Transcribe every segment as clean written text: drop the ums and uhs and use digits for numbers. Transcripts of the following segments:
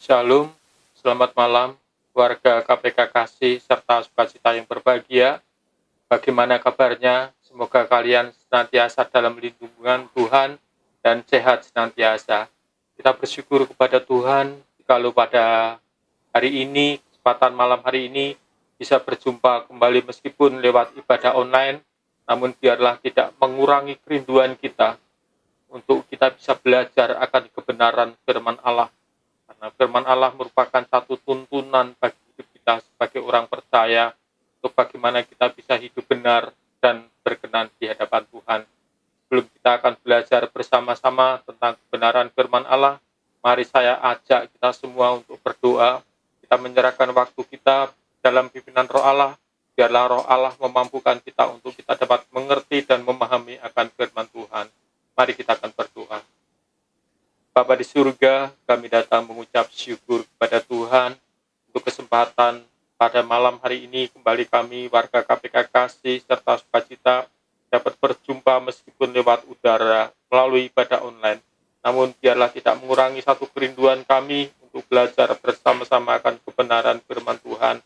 Shalom, selamat malam, warga KPK Kasih serta sukacita yang berbahagia. Bagaimana kabarnya? Semoga kalian senantiasa dalam lindungan Tuhan dan sehat senantiasa. Kita bersyukur kepada Tuhan kalau pada hari ini, kesempatan malam hari ini, bisa berjumpa kembali meskipun lewat ibadah online, namun biarlah tidak mengurangi kerinduan kita untuk kita bisa belajar akan kebenaran firman Allah. Karena firman Allah merupakan satu tuntunan bagi hidup kita sebagai orang percaya untuk bagaimana kita bisa hidup benar dan berkenan di hadapan Tuhan. Sebelum kita akan belajar bersama-sama tentang kebenaran firman Allah, mari saya ajak kita semua untuk berdoa. Kita menyerahkan waktu kita dalam pimpinan Roh Allah, biarlah Roh Allah memampukan kita untuk kita dapat mengerti dan memahami akan firman Tuhan. Mari kita akan berdoa. Bapa di surga, kami datang mengucap syukur kepada Tuhan untuk kesempatan pada malam hari ini kembali kami warga KPK Kasih serta sukacita dapat berjumpa meskipun lewat udara melalui ibadah online. Namun biarlah tidak mengurangi satu kerinduan kami untuk belajar bersama-sama akan kebenaran firman Tuhan.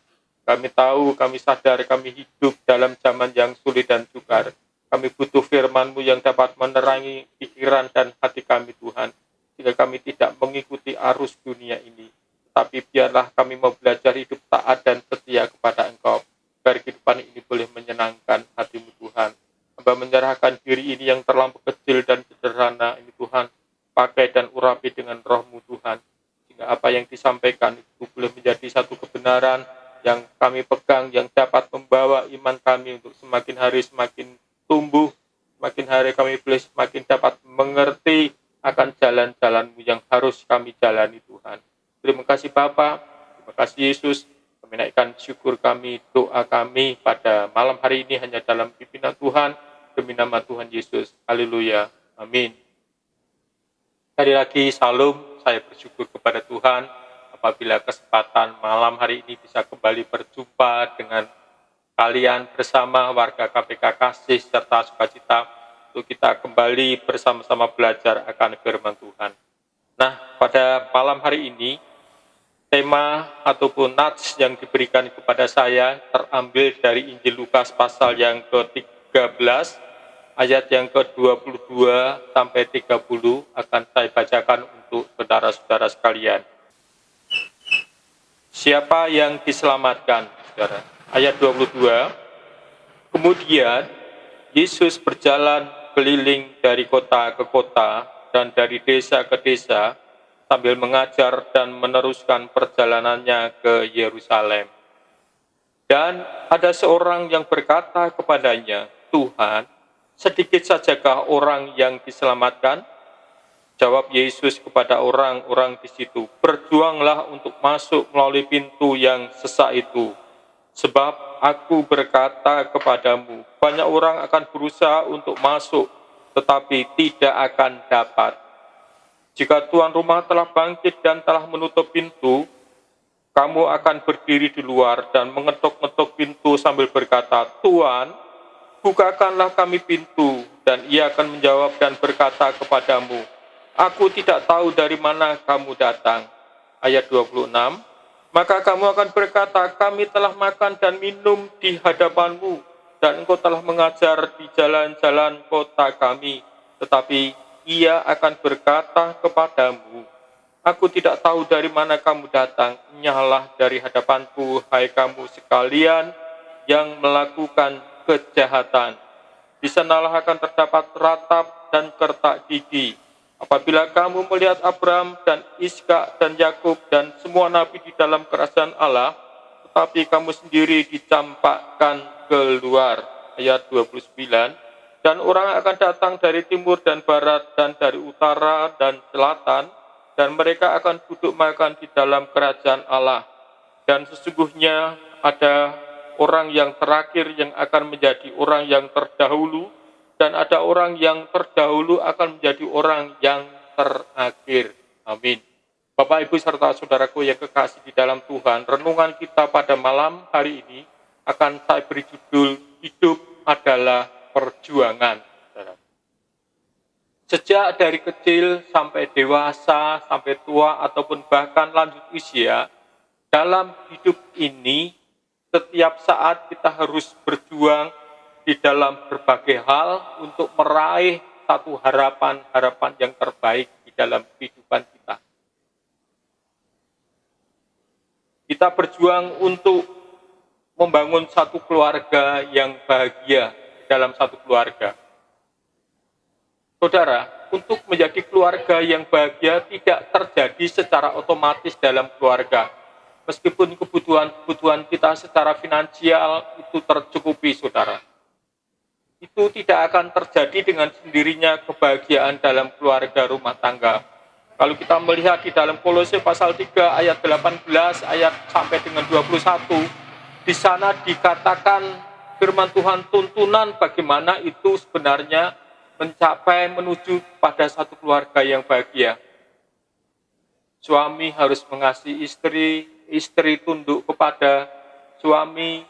Kami tahu, kami sadar, kami hidup dalam zaman yang sulit dan sukar. Kami butuh firman-Mu yang dapat menerangi pikiran dan hati kami, Tuhan. Jika kami tidak mengikuti arus dunia ini, tapi biarlah kami mau belajar hidup taat dan setia kepada Engkau, agar kehidupan ini boleh menyenangkan hati-Mu, Tuhan. Hamba menyerahkan diri ini yang terlampau kecil dan sederhana ini, Tuhan, pakai dan urapi dengan Roh-Mu, Tuhan, sehingga apa yang disampaikan itu boleh menjadi satu kebenaran yang kami pegang, yang dapat membawa iman kami untuk semakin hari semakin tumbuh, semakin hari kami boleh semakin dapat mengerti akan jalan-jalan-Mu yang harus kami jalani, Tuhan. Terima kasih Bapa, terima kasih Yesus. Kami naikkan syukur kami, doa kami pada malam hari ini hanya dalam pimpinan Tuhan, demi nama Tuhan Yesus. Haleluya, amin. Sekali lagi, salam, saya bersyukur kepada Tuhan apabila kesempatan malam hari ini bisa kembali berjumpa dengan kalian bersama warga KPK Kasih serta sukacita, untuk kita kembali bersama-sama belajar akan firman Tuhan. Nah, pada malam hari ini, tema ataupun nats yang diberikan kepada saya terambil dari Injil Lukas pasal yang ke-13, ayat yang ke-22 sampai 30 akan saya bacakan untuk saudara-saudara sekalian. Siapa yang diselamatkan, saudara? Ayat 22, kemudian Yesus berjalan keliling dari kota ke kota dan dari desa ke desa sambil mengajar dan meneruskan perjalanannya ke Yerusalem. Dan ada seorang yang berkata kepadanya, Tuhan, sedikit sajakah orang yang diselamatkan? Jawab Yesus kepada orang-orang di situ, berjuanglah untuk masuk melalui pintu yang sesak itu. Sebab aku berkata kepadamu, banyak orang akan berusaha untuk masuk, tetapi tidak akan dapat. Jika tuan rumah telah bangkit dan telah menutup pintu, kamu akan berdiri di luar dan mengetuk-ngetuk pintu sambil berkata, Tuan, bukakanlah kami pintu. Dan ia akan menjawab dan berkata kepadamu, aku tidak tahu dari mana kamu datang. Ayat 26, maka kamu akan berkata, kami telah makan dan minum di hadapanmu, dan engkau telah mengajar di jalan-jalan kota kami. Tetapi ia akan berkata kepadamu, aku tidak tahu dari mana kamu datang, enyahlah dari hadapanku, hai kamu sekalian yang melakukan kejahatan. Di sanalah akan terdapat ratap dan kertak gigi. Apabila kamu melihat Abraham dan Ishak dan Yakub dan semua nabi di dalam kerajaan Allah, tetapi kamu sendiri dicampakkan keluar. Ayat 29, dan orang akan datang dari timur dan barat dan dari utara dan selatan, dan mereka akan duduk makan di dalam kerajaan Allah. Dan sesungguhnya ada orang yang terakhir yang akan menjadi orang yang terdahulu, dan ada orang yang terdahulu akan menjadi orang yang terakhir. Amin. Bapak, Ibu, serta saudaraku yang kekasih di dalam Tuhan, renungan kita pada malam hari ini akan saya beri judul, Hidup adalah Perjuangan. Sejak dari kecil sampai dewasa, sampai tua, ataupun bahkan lanjut usia, dalam hidup ini, setiap saat kita harus berjuang di dalam berbagai hal untuk meraih satu harapan-harapan yang terbaik di dalam kehidupan kita. Kita berjuang untuk membangun satu keluarga yang bahagia dalam satu keluarga. Saudara, untuk menjadi keluarga yang bahagia tidak terjadi secara otomatis dalam keluarga. Meskipun kebutuhan kita secara finansial itu tercukupi, saudara. Itu tidak akan terjadi dengan sendirinya kebahagiaan dalam keluarga rumah tangga. Kalau kita melihat di dalam Kolose pasal 3 ayat 18 ayat sampai dengan 21, di sana dikatakan firman Tuhan tuntunan bagaimana itu sebenarnya mencapai menuju pada satu keluarga yang bahagia. Suami harus mengasihi istri, istri tunduk kepada suami,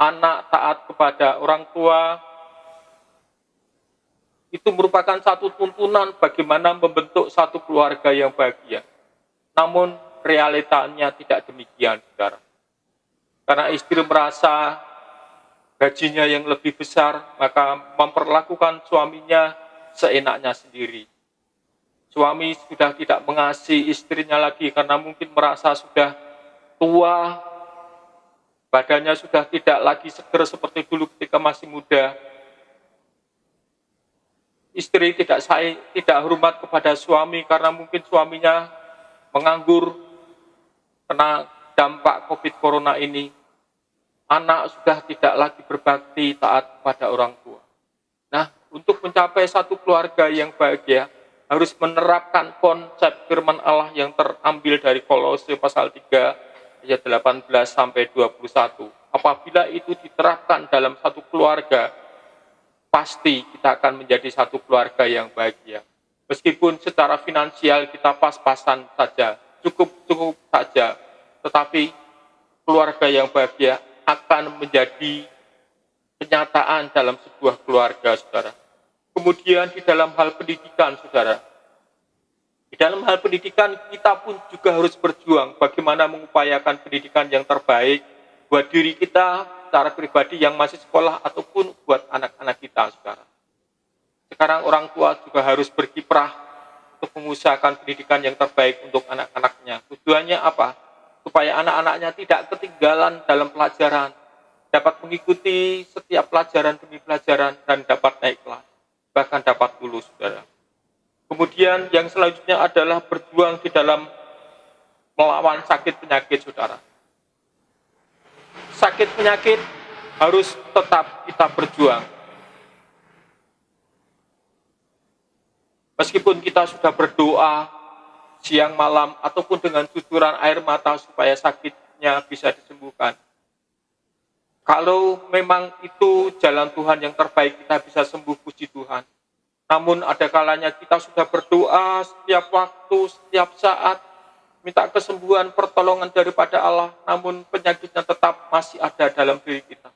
anak taat kepada orang tua. Itu merupakan satu tuntunan bagaimana membentuk satu keluarga yang bahagia. Namun realitanya tidak demikian, saudara. Karena istri merasa gajinya yang lebih besar, maka memperlakukan suaminya seenaknya sendiri. Suami sudah tidak mengasihi istrinya lagi karena mungkin merasa sudah tua, badannya sudah tidak lagi seger seperti dulu ketika masih muda. Istri tidak hormat kepada suami karena mungkin suaminya menganggur kena dampak COVID Corona ini. Anak sudah tidak lagi berbakti taat pada orang tua. Nah, untuk mencapai satu keluarga yang bahagia, harus menerapkan konsep firman Allah yang terambil dari Kolose pasal 3 ayat 18 sampai 21. Apabila itu diterapkan dalam satu keluarga, pasti kita akan menjadi satu keluarga yang bahagia. Meskipun secara finansial kita pas-pasan saja, cukup-cukup saja, tetapi keluarga yang bahagia akan menjadi kenyataan dalam sebuah keluarga, saudara. Kemudian di dalam hal pendidikan, saudara. Di dalam hal pendidikan kita pun juga harus berjuang bagaimana mengupayakan pendidikan yang terbaik buat diri kita secara pribadi yang masih sekolah ataupun buat anak-anak kita, saudara. Sekarang orang tua juga harus berkiprah untuk mengusahakan pendidikan yang terbaik untuk anak-anaknya. Tujuannya apa? Supaya anak-anaknya tidak ketinggalan dalam pelajaran, dapat mengikuti setiap pelajaran demi pelajaran dan dapat naik kelas, bahkan dapat lulus, saudara. Kemudian yang selanjutnya adalah berjuang di dalam melawan sakit penyakit, saudara. Sakit penyakit harus tetap kita berjuang. Meskipun kita sudah berdoa siang malam ataupun dengan cucuran air mata supaya sakitnya bisa disembuhkan. Kalau memang itu jalan Tuhan yang terbaik, kita bisa sembuh, puji Tuhan. Namun ada kalanya kita sudah berdoa setiap waktu, setiap saat, minta kesembuhan, pertolongan daripada Allah, namun penyakitnya tetap masih ada dalam diri kita.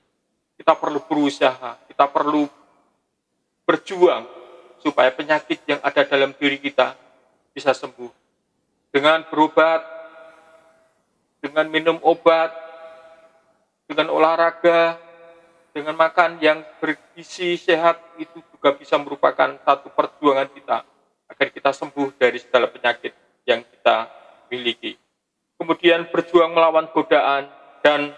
Kita perlu berusaha, kita perlu berjuang supaya penyakit yang ada dalam diri kita bisa sembuh. Dengan berobat, dengan minum obat, dengan olahraga, dengan makan yang bergizi sehat, itu juga bisa merupakan satu perjuangan kita agar kita sembuh dari segala penyakit yang kita miliki. Kemudian berjuang melawan godaan dan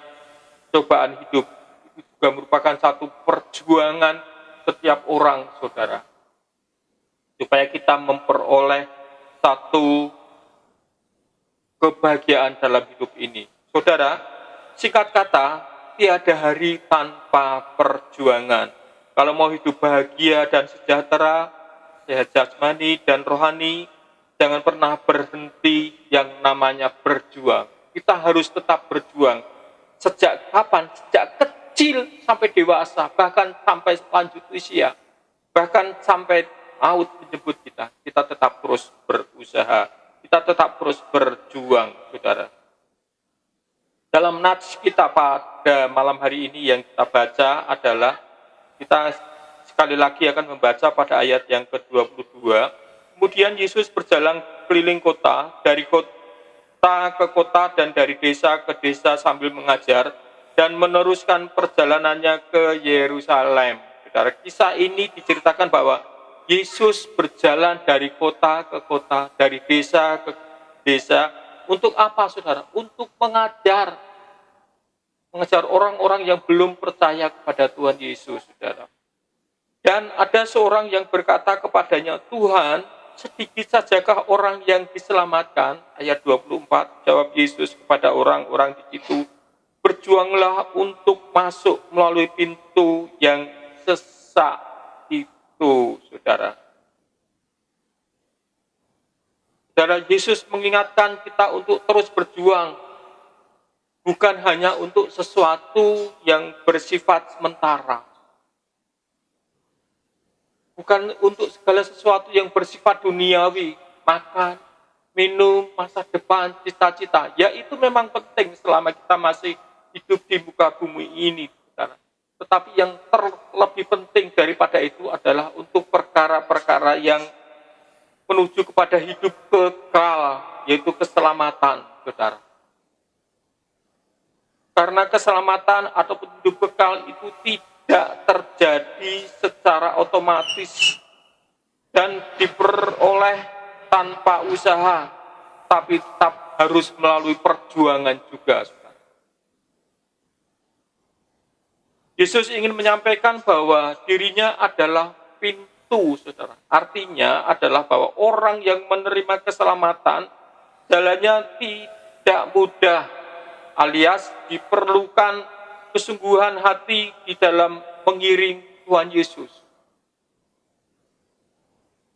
cobaan hidup, itu juga merupakan satu perjuangan setiap orang, saudara. Supaya kita memperoleh satu kebahagiaan dalam hidup ini. Saudara, singkat kata, tiada hari tanpa perjuangan. Kalau mau hidup bahagia dan sejahtera, sehat jasmani dan rohani, jangan pernah berhenti yang namanya berjuang. Kita harus tetap berjuang. Sejak kapan? Sejak kecil sampai dewasa, bahkan sampai lanjut usia, bahkan sampai maut menjemput kita. Kita tetap terus berusaha. Kita tetap terus berjuang, saudara. Dalam nats kita pada malam hari ini yang kita baca adalah kita sekali lagi akan membaca pada ayat yang ke-22. Kemudian Yesus berjalan keliling kota, dari kota ke kota dan dari desa ke desa sambil mengajar dan meneruskan perjalanannya ke Yerusalem. Saudara, kisah ini diceritakan bahwa Yesus berjalan dari kota ke kota, dari desa ke desa. Untuk apa, saudara? Untuk mengajar orang-orang yang belum percaya kepada Tuhan Yesus, saudara. Dan ada seorang yang berkata kepadanya, Tuhan, sedikit sajakah orang yang diselamatkan? Ayat 24, jawab Yesus kepada orang-orang di situ, berjuanglah untuk masuk melalui pintu yang sesak itu, saudara. Saudara, Yesus mengingatkan kita untuk terus berjuang, bukan hanya untuk sesuatu yang bersifat sementara. Bukan untuk segala sesuatu yang bersifat duniawi, makan, minum, masa depan, cita-cita. Ya itu memang penting selama kita masih hidup di muka bumi ini. Saudara. Tetapi yang terlebih penting daripada itu adalah untuk perkara-perkara yang menuju kepada hidup kekal, yaitu keselamatan, saudara. Karena keselamatan ataupun hidup kekal itu tidak terjadi secara otomatis dan diperoleh tanpa usaha, tapi tetap harus melalui perjuangan juga. Saudara. Yesus ingin menyampaikan bahwa dirinya adalah pintu, saudara. Artinya adalah bahwa orang yang menerima keselamatan, jalannya tidak mudah, alias diperlukan kesungguhan hati di dalam mengiring Tuhan Yesus.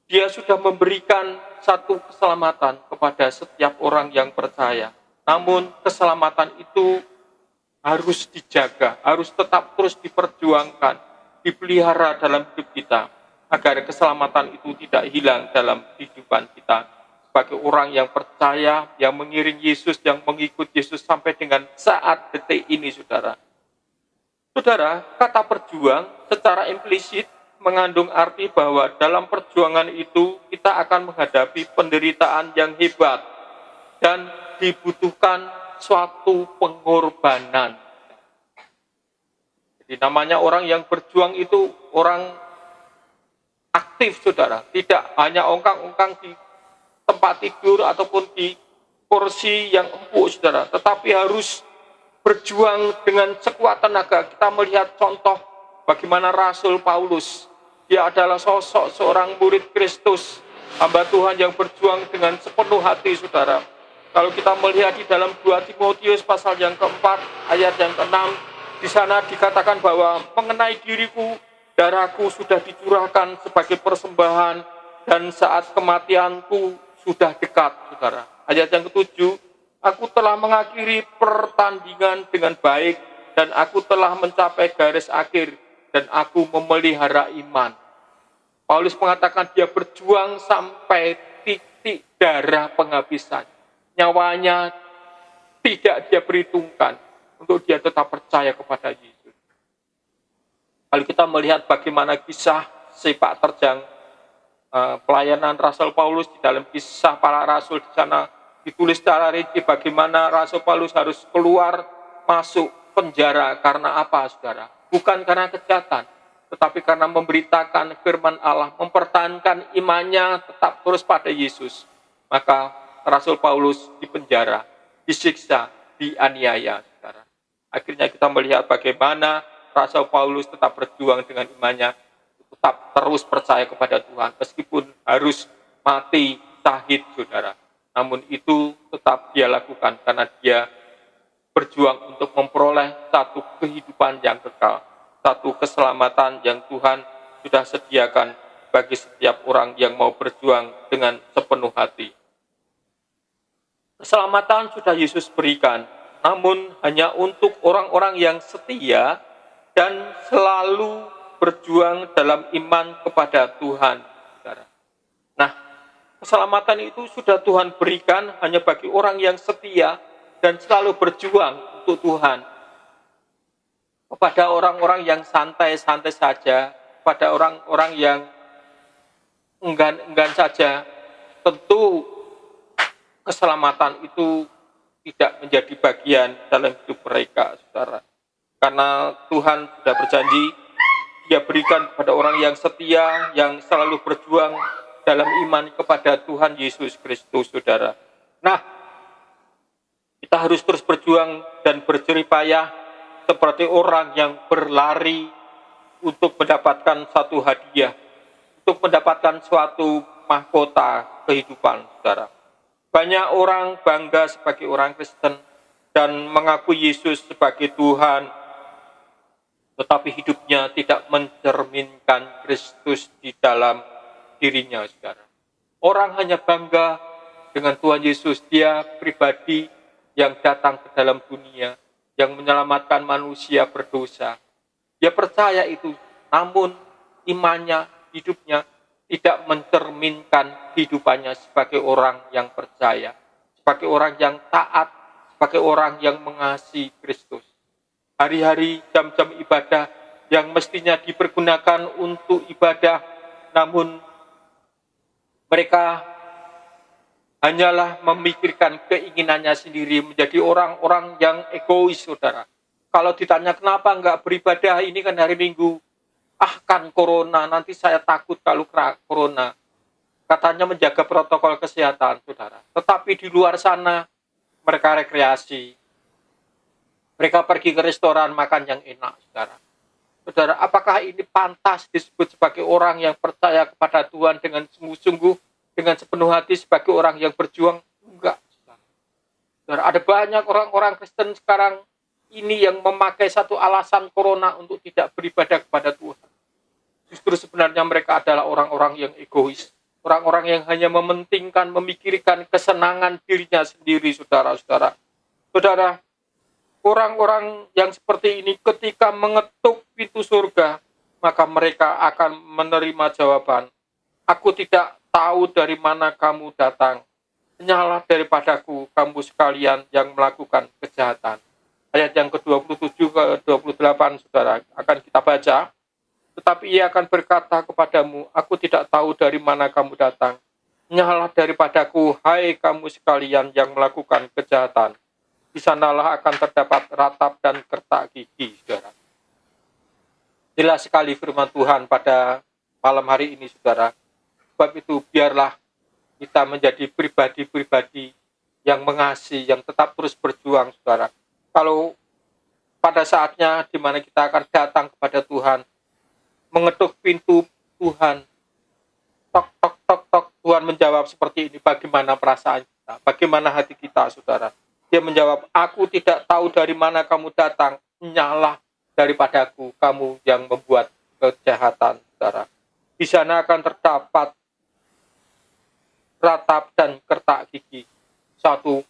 Dia sudah memberikan satu keselamatan kepada setiap orang yang percaya. Namun keselamatan itu harus dijaga, harus tetap terus diperjuangkan, dipelihara dalam hidup kita, agar keselamatan itu tidak hilang dalam kehidupan kita. Sebagai orang yang percaya, yang mengiring Yesus, yang mengikut Yesus sampai dengan saat detik ini, saudara. Saudara, kata berjuang secara implisit mengandung arti bahwa dalam perjuangan itu kita akan menghadapi penderitaan yang hebat dan dibutuhkan suatu pengorbanan. Jadi namanya orang yang berjuang itu orang aktif, saudara. Tidak hanya ongkang-ongkang di tempat tidur ataupun di kursi yang empuk, saudara. Tetapi harus berjuang dengan sekuat tenaga. Kita melihat contoh bagaimana Rasul Paulus. Dia adalah sosok seorang murid Kristus, hamba Tuhan yang berjuang dengan sepenuh hati, saudara. Kalau kita melihat di dalam 2 Timotius pasal yang keempat, ayat yang ke-6, di sana dikatakan bahwa mengenai diriku, darahku sudah dicurahkan sebagai persembahan dan saat kematianku sudah dekat, saudara. Ayat yang ke-7, aku telah mengakhiri pertandingan dengan baik dan aku telah mencapai garis akhir dan aku memelihara iman. Paulus mengatakan dia berjuang sampai titik darah penghabisan. Nyawanya tidak dia perhitungkan untuk dia tetap percaya kepada Yesus. Kalau kita melihat bagaimana kisah sepak terjang pelayanan Rasul Paulus di dalam kisah para rasul di sana, ditulis secara rinci bagaimana Rasul Paulus harus keluar masuk penjara karena apa, saudara? Bukan karena kejahatan, tetapi karena memberitakan firman Allah, mempertahankan imannya tetap terus pada Yesus. Maka Rasul Paulus dipenjara, disiksa, dianiaya, saudara. Akhirnya kita melihat bagaimana Rasul Paulus tetap berjuang dengan imannya, tetap terus percaya kepada Tuhan, meskipun harus mati syahid, saudara. Namun itu tetap dia lakukan karena dia berjuang untuk memperoleh satu kehidupan yang kekal, satu keselamatan yang Tuhan sudah sediakan bagi setiap orang yang mau berjuang dengan sepenuh hati. Keselamatan sudah Yesus berikan, namun hanya untuk orang-orang yang setia dan selalu berjuang dalam iman kepada Tuhan. Nah, keselamatan itu sudah Tuhan berikan hanya bagi orang yang setia dan selalu berjuang untuk Tuhan. Kepada orang-orang yang santai-santai saja, pada orang-orang yang enggan saja, tentu keselamatan itu tidak menjadi bagian dalam hidup mereka, saudara. Karena Tuhan sudah berjanji, Dia berikan kepada orang yang setia, yang selalu berjuang dalam iman kepada Tuhan Yesus Kristus, saudara. Nah, kita harus terus berjuang dan berjerih payah seperti orang yang berlari untuk mendapatkan satu hadiah, untuk mendapatkan suatu mahkota kehidupan, saudara. Banyak orang bangga sebagai orang Kristen dan mengaku Yesus sebagai Tuhan, tetapi hidupnya tidak mencerminkan Kristus di dalam dirinya, saudara. Orang hanya bangga dengan Tuhan Yesus, Dia pribadi yang datang ke dalam dunia, yang menyelamatkan manusia berdosa. Dia percaya itu, namun imannya, hidupnya tidak mencerminkan kehidupannya sebagai orang yang percaya, sebagai orang yang taat, sebagai orang yang mengasihi Kristus. Hari-hari, jam-jam ibadah yang mestinya dipergunakan untuk ibadah, namun mereka hanyalah memikirkan keinginannya sendiri, menjadi orang-orang yang egois, saudara. Kalau ditanya kenapa enggak beribadah, ini kan hari Minggu, kan corona, nanti saya takut kalau corona. Katanya menjaga protokol kesehatan, saudara. Tetapi di luar sana, mereka rekreasi. Mereka pergi ke restoran makan yang enak, saudara. Saudara, apakah ini pantas disebut sebagai orang yang percaya kepada Tuhan dengan sungguh-sungguh, dengan sepenuh hati sebagai orang yang berjuang? Enggak, saudara. Saudara, ada banyak orang-orang Kristen sekarang ini yang memakai satu alasan corona untuk tidak beribadah kepada Tuhan. Justru sebenarnya mereka adalah orang-orang yang egois. Orang-orang yang hanya mementingkan, memikirkan kesenangan dirinya sendiri, saudara-saudara. Saudara, orang-orang yang seperti ini ketika mengetuk pintu surga, maka mereka akan menerima jawaban, "Aku tidak tahu dari mana kamu datang. Nyala daripadaku kamu sekalian yang melakukan kejahatan." Ayat yang ke-27 ke 28, saudara, akan kita baca. Tetapi ia akan berkata kepadamu, "Aku tidak tahu dari mana kamu datang. Nyala daripadaku, hai kamu sekalian yang melakukan kejahatan." Di sanalah akan terdapat ratap dan kertak gigi, saudara. Jelas sekali firman Tuhan pada malam hari ini, saudara. Sebab itu biarlah kita menjadi pribadi-pribadi yang mengasihi, yang tetap terus berjuang, saudara. Kalau pada saatnya di mana kita akan datang kepada Tuhan, mengetuk pintu Tuhan, tok, tok, tok, tok, Tuhan menjawab seperti ini, bagaimana perasaan kita, bagaimana hati kita, saudara. Dia menjawab, "Aku tidak tahu dari mana kamu datang, nyalah daripadaku, kamu yang membuat kejahatan," saudara. Di sana akan terdapat ratap dan kertak gigi. Satu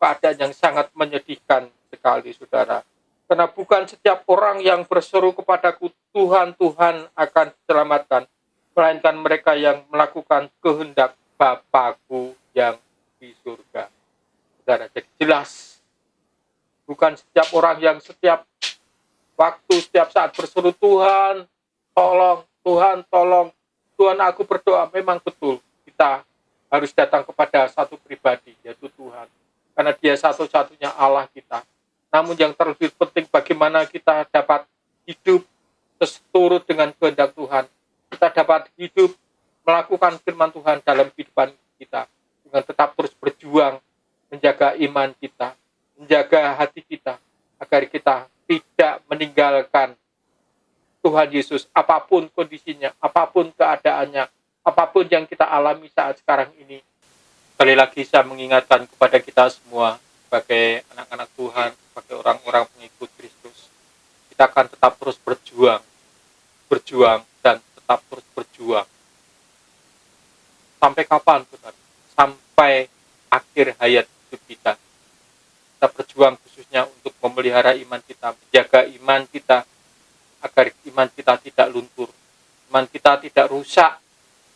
keadaan yang sangat menyedihkan sekali, saudara. Karena bukan setiap orang yang berseru kepadaku, "Tuhan, Tuhan," akan diselamatkan, melainkan mereka yang melakukan kehendak Bapa-Ku yang di surga. Saudara, jadi jelas, bukan setiap orang yang setiap waktu, setiap saat berseru, "Tuhan, tolong, Tuhan, tolong, Tuhan, aku berdoa." Memang betul, kita harus datang kepada satu pribadi, yaitu Tuhan. Karena Dia satu-satunya Allah kita. Namun yang terlebih penting, bagaimana kita dapat hidup seturut dengan kehendak Tuhan. Kita dapat hidup melakukan firman Tuhan dalam kehidupan kita, dengan tetap terus berjuang menjaga iman kita, menjaga hati kita, agar kita tidak meninggalkan Tuhan Yesus apapun kondisinya, apapun keadaannya, apapun yang kita alami saat sekarang ini. Sekali lagi saya mengingatkan kepada kita semua sebagai anak-anak Tuhan, sebagai orang-orang pengikut Kristus, kita akan tetap terus berjuang dan tetap terus berjuang. Sampai kapan, saudara? Sampai akhir hayat hidup kita. Kita berjuang khususnya untuk memelihara iman kita, menjaga iman kita, agar iman kita tidak luntur, iman kita tidak rusak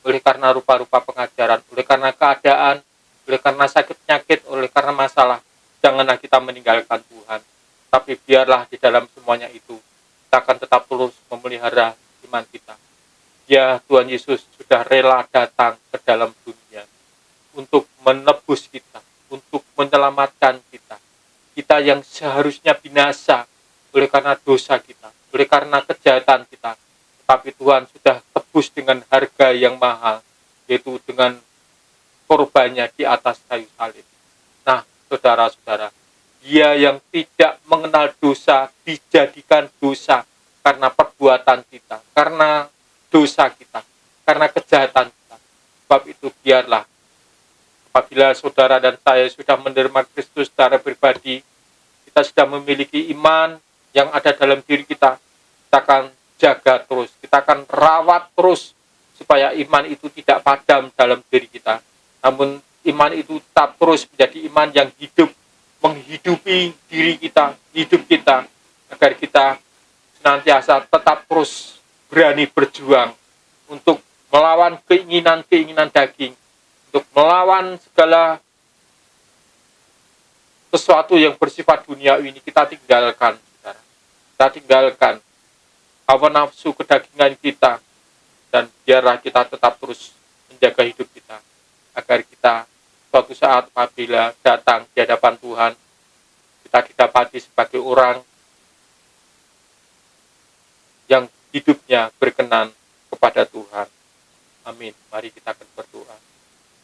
oleh karena rupa-rupa pengajaran, oleh karena keadaan, oleh karena sakit penyakit, oleh karena masalah. Janganlah kita meninggalkan Tuhan, tapi biarlah di dalam semuanya itu kita akan tetap terus memelihara iman kita, Ya, Tuhan Yesus sudah rela datang ke dalam dunia untuk menebus kita, untuk menyelamatkan kita. Kita yang seharusnya binasa oleh karena dosa kita, oleh karena kejahatan kita. Tetapi Tuhan sudah tebus dengan harga yang mahal, yaitu dengan korbannya di atas kayu salib. Nah, saudara-saudara, Dia yang tidak mengenal dosa dijadikan dosa karena perbuatan kita, karena dosa kita, karena kejahatan kita. Sebab itu biarlah apabila saudara dan saya sudah menerima Kristus secara pribadi, kita sudah memiliki iman yang ada dalam diri kita, kita akan jaga terus, kita akan rawat terus supaya iman itu tidak padam dalam diri kita. Namun iman itu tetap terus menjadi iman yang hidup, menghidupi diri kita, hidup kita, agar kita senantiasa tetap terus berani berjuang untuk melawan keinginan-keinginan daging, untuk melawan segala sesuatu yang bersifat duniawi ini kita tinggalkan, saudara. Kita tinggalkan hawa nafsu kedagingan kita, dan biarlah kita tetap terus menjaga hidup kita, agar kita suatu saat apabila datang di hadapan Tuhan, kita didapati sebagai orang yang hidupnya berkenan kepada Tuhan. Amin. Mari kita akan berdoa.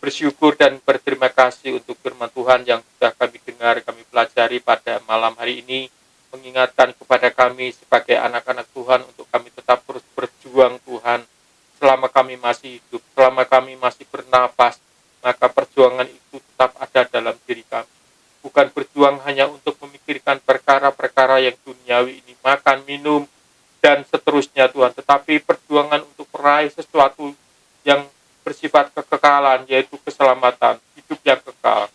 Bersyukur dan berterima kasih untuk firman Tuhan yang sudah kami dengar, kami pelajari pada malam hari ini, mengingatkan kepada kami sebagai anak-anak Tuhan untuk kami tetap terus berjuang Tuhan. Selama kami masih hidup, selama kami masih bernapas, maka perjuangan itu tetap ada dalam diri kami. Bukan berjuang hanya untuk memikirkan perkara-perkara yang duniawi ini, makan, minum, dan seterusnya Tuhan, tetapi perjuangan untuk meraih sesuatu yang bersifat kekekalan, yaitu keselamatan, hidup yang kekal.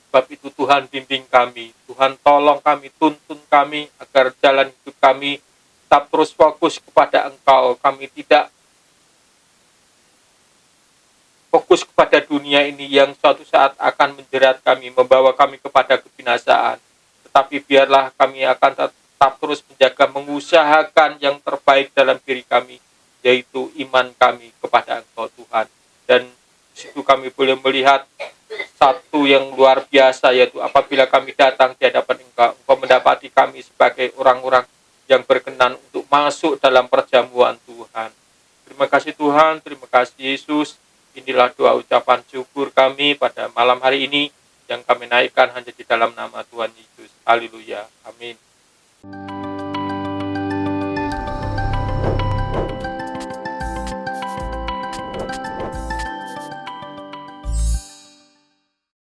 Sebab itu Tuhan bimbing kami, Tuhan tolong kami, tuntun kami, agar jalan hidup kami tetap terus fokus kepada Engkau. Kami tidak fokus kepada dunia ini yang suatu saat akan menjerat kami, membawa kami kepada kebinasaan. Tetapi biarlah kami akan tetap terus menjaga, mengusahakan yang terbaik dalam diri kami, yaitu iman kami kepada Engkau Tuhan. Dan di situ kami boleh melihat satu yang luar biasa, yaitu apabila kami datang di hadapan Engkau, Engkau mendapati kami sebagai orang-orang yang berkenan untuk masuk dalam perjamuan Tuhan. Terima kasih Tuhan, terima kasih Yesus. Inilah doa ucapan syukur kami pada malam hari ini yang kami naikkan hanya di dalam nama Tuhan Yesus. Haleluya. Amin.